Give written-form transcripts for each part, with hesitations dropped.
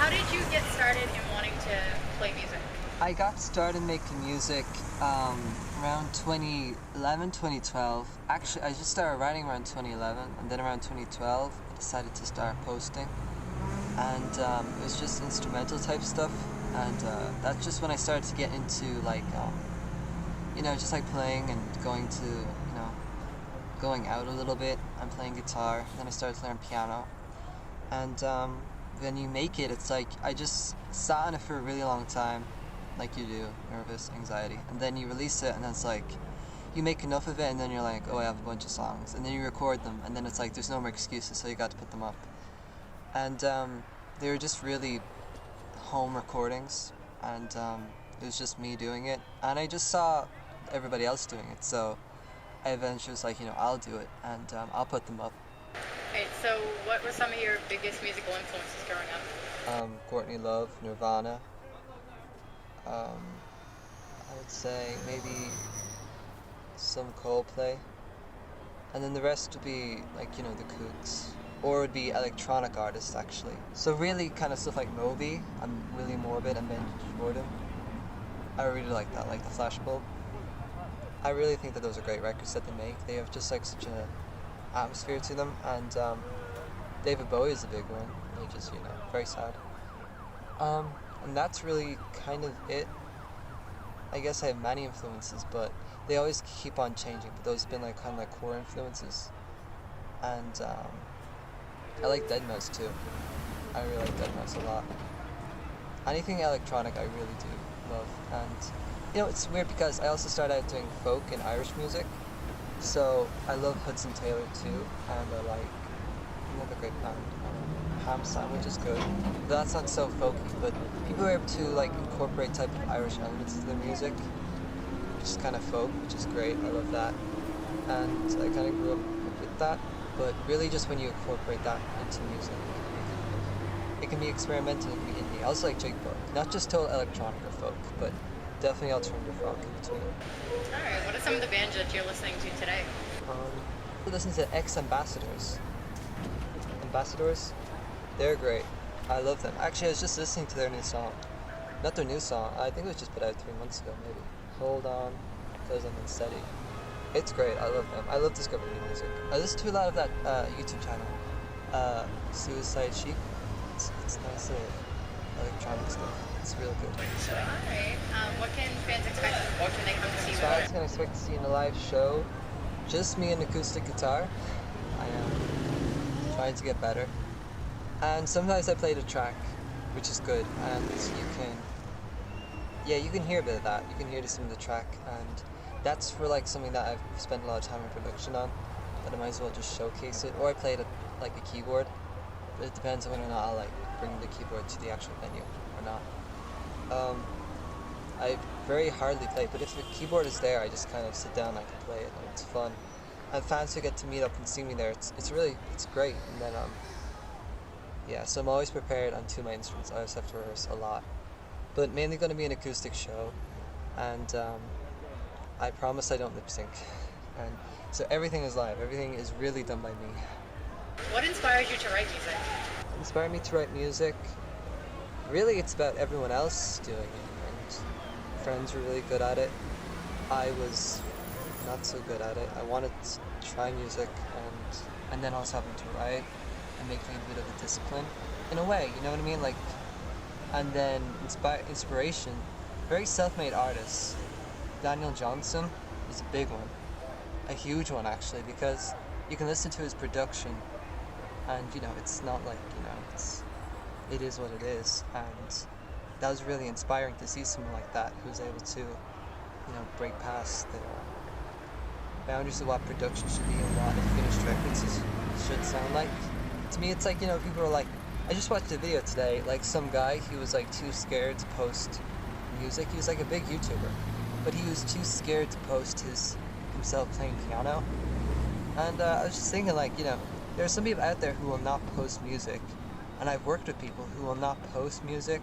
how did you get started in wanting to play music? I got started making music around 2011, 2012. Actually, I just started writing around 2011, and then around 2012, I decided to start posting. And it was just instrumental type stuff. And that's just when I started to get into like, just like playing and going to, going out a little bit and playing guitar. Then I started to learn piano. And when you make it, it's like I just sat on it for a really long time, like you do, nervous, anxiety. And then you release it, and then it's like you make enough of it, and then you're like, oh, I have a bunch of songs. And then you record them, and then it's like there's no more excuses, so you got to put them up. And they were just really home recordings, and it was just me doing it. And I just saw everybody else doing it, so I eventually was like, I'll do it, and I'll put them up. Right, so what were some of your biggest musical influences growing up? Courtney Love, Nirvana. I would say maybe some Coldplay, and then the rest would be like the Kooks, or it would be electronic artists actually. So really kind of stuff like Moby and William Orbit and Ben Jordan. I really like that, like the Flashbulb. I really think that those are great records that they make. They have just like such a atmosphere to them, and David Bowie is a big one. He just very sad. And that's really kind of it. I guess I have many influences, but they always keep on changing. But those have been like kind of like core influences. And I like deadmau5 too. I really like deadmau5 a lot. Anything electronic I really do love. And it's weird because I also started out doing folk and Irish music. So I love Hudson Taylor too, and I like another great band, Ham Sandwich is good. But that's not so folky, but people are able to like incorporate type of Irish elements into their music, which is kind of folk, which is great. I love that, and I kind of grew up with that. But really, just when you incorporate that into music, it can be experimental, it can be indie. I also like jig-bug, not just total electronic or folk, but definitely alternative rock in between. Alright, what are some of the bands that you're listening to today? I listen to Ambassadors. Ambassadors, they're great. I love them. Actually, I was just listening to their new song. Not their new song, I think it was just put out 3 months ago, maybe. Hold On, because I'm unsteady. It's great, I love them. I love discovering new music. I listen to a lot of that YouTube channel, Suicide Sheep. It's nice electronic stuff. It's real good. Alright, what can fans expect? What can they come to see? Fans can expect to see in a live show just me and acoustic guitar. I am trying to get better. And sometimes I play the track, which is good. And you can hear a bit of that. You can hear some of the track, and that's for like something that I've spent a lot of time in production on. But I might as well just showcase it. Or I play it like a keyboard. But it depends on whether or not I'll like bring the keyboard to the actual venue or not. I very hardly play, but if the keyboard is there, I just kind of sit down and I can play it, and it's fun. And fans who get to meet up and see me there, it's great. And then so I'm always prepared on 2 of my instruments. I always have to rehearse a lot, but mainly going to be an acoustic show, and I promise I don't lip sync, and so everything is live. Everything is really done by me. What inspired you to write music? What inspired me to write music? Really, it's about everyone else doing it, and friends were really good at it. I was not so good at it. I wanted to try music, and then also having to write and making a bit of a discipline, in a way, you know what I mean? Like, and then inspiration. Very self-made artists. Daniel Johnson is a big one, a huge one actually, because you can listen to his production, and it's not like it is what it is, and that was really inspiring to see someone like that who's able to break past the boundaries of what production should be and what a finished record should sound like. To me, it's like people are like, I just watched a video today, like some guy, he was like too scared to post music. He was like a big YouTuber, but he was too scared to post himself playing piano. And I was just thinking, like, there are some people out there who will not post music, and I've worked with people who will not post music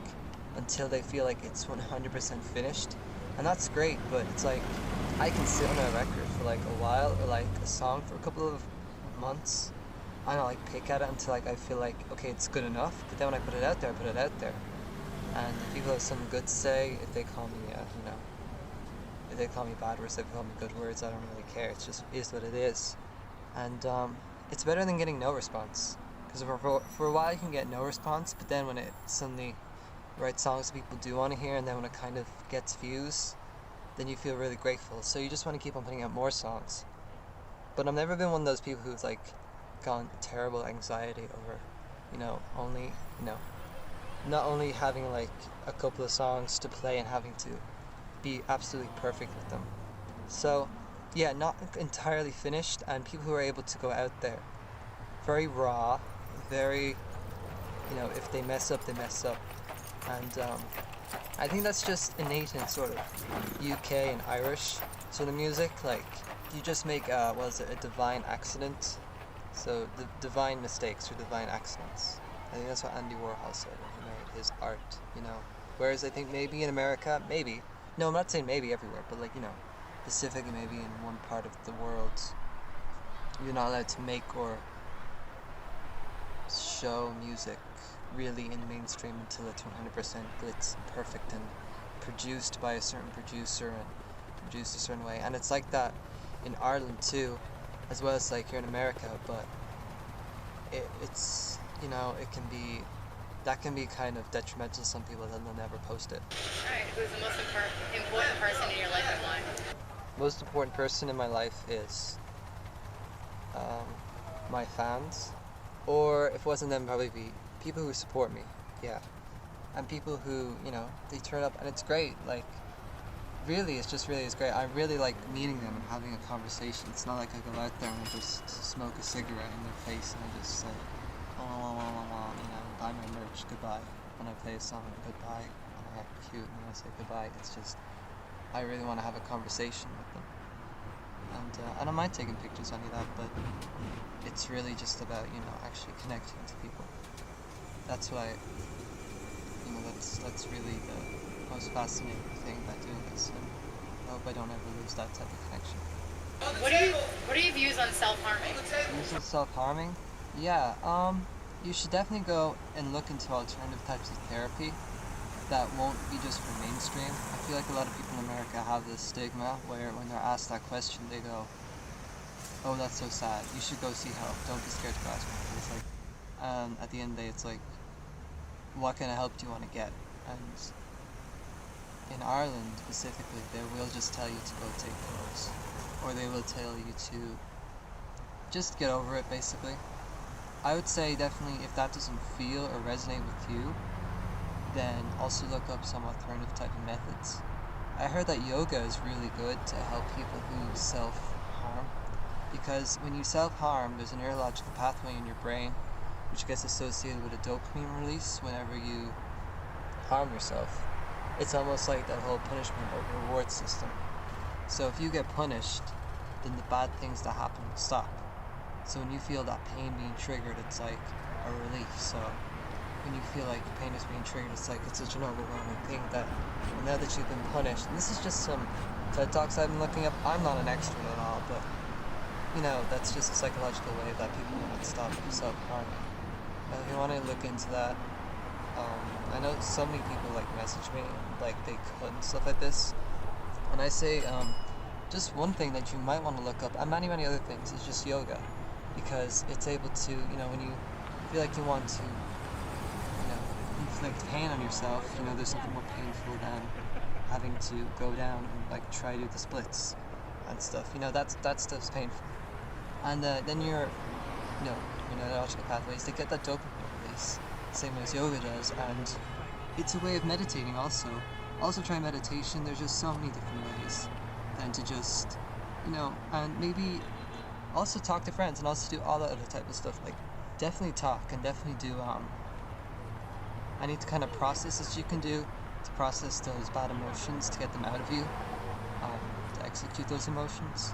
until they feel like it's 100% finished, and that's great. But it's like, I can sit on a record for like a while, or like a song for a couple of months, I don't like pick at it until like I feel like okay, it's good enough. But then when I put it out there, I put it out there. And if people have something good to say, if they call me, if they call me bad words, if they call me good words, I don't really care. It's just is what it is. And it's better than getting no response. Because for a while you can get no response, but then when it suddenly writes songs that people do want to hear, and then when it kind of gets views, then you feel really grateful. So you just want to keep on putting out more songs. But I've never been one of those people who's like gone terrible anxiety over, only, not only having like a couple of songs to play and having to be absolutely perfect with them. So, yeah, not entirely finished, and people who are able to go out there, very raw, very, if they mess up, they mess up. And I think that's just innate in sort of UK and Irish sort of music. Like, you just make, a divine accident. So, the divine mistakes or divine accidents. I think that's what Andy Warhol said when he made his art, Whereas I think maybe in America, maybe, no, I'm not saying maybe everywhere, but like, specifically maybe in one part of the world, you're not allowed to make or show music really in mainstream until it's 100% glitz and perfect and produced by a certain producer and produced a certain way. And it's like that in Ireland too, as well as like here in America, but it's that can be kind of detrimental to some people, then they'll never post it. Alright, who's the most important person in your life and why? Most important person in my life is my fans, or if it wasn't them, probably be people who support me, yeah, and people who, they turn up and it's great, like, really, it's great. I really like meeting them and having a conversation. It's not like I go out there and I just smoke a cigarette in their face and I just say, buy my merch, goodbye. When I play a song, goodbye. When I act cute and I say goodbye, it's just, I really want to have a conversation with them. And I don't mind taking pictures, any of that, but it's really just about, actually connecting to people. That's why, that's really the most fascinating thing about doing this, and I hope I don't ever lose that type of connection. What are your views on self-harming? Views on self-harming? Yeah, you should definitely go and look into alternative types of therapy that won't be just for mainstream. I feel like a lot of people in America have this stigma where when they're asked that question, they go, oh, that's so sad, you should go see help, don't be scared to ask for help. It's like, at the end of the day, it's like, what kind of help do you want to get? And in Ireland specifically, they will just tell you to go take pills, or they will tell you to just get over it, basically. I would say definitely if that doesn't feel or resonate with you, then also look up some alternative type of methods. I heard that yoga is really good to help people who self-harm, because when you self-harm, there's a neurological pathway in your brain which gets associated with a dopamine release whenever you harm yourself. It's almost like that whole punishment or reward system. So if you get punished, then the bad things that happen will stop. So when you feel that pain being triggered, it's like a relief. So when you feel like the pain is being triggered, it's like it's such an overwhelming thing that now that you've been punished, and this is just some TED Talks I've been looking up. I'm not an expert at all, but that's just a psychological way that people want to stop self-harming. If you want to look into that, I know so many people like message me, like they could and stuff like this, and I say just one thing that you might want to look up, and many other things, is just yoga, because it's able to, when you feel like you want to, inflict pain on yourself, there's nothing more painful than having to go down and like try to do the splits and stuff. That stuff's painful, and then your neurological pathways, they get that dopamine release, same as yoga does, and it's a way of meditating also. Also try meditation. There's just so many different ways than to just, and maybe also talk to friends and also do all that other type of stuff. Like, definitely talk and definitely do, I need to kind of process as you can do to process those bad emotions, to get them out of you, to execute those emotions.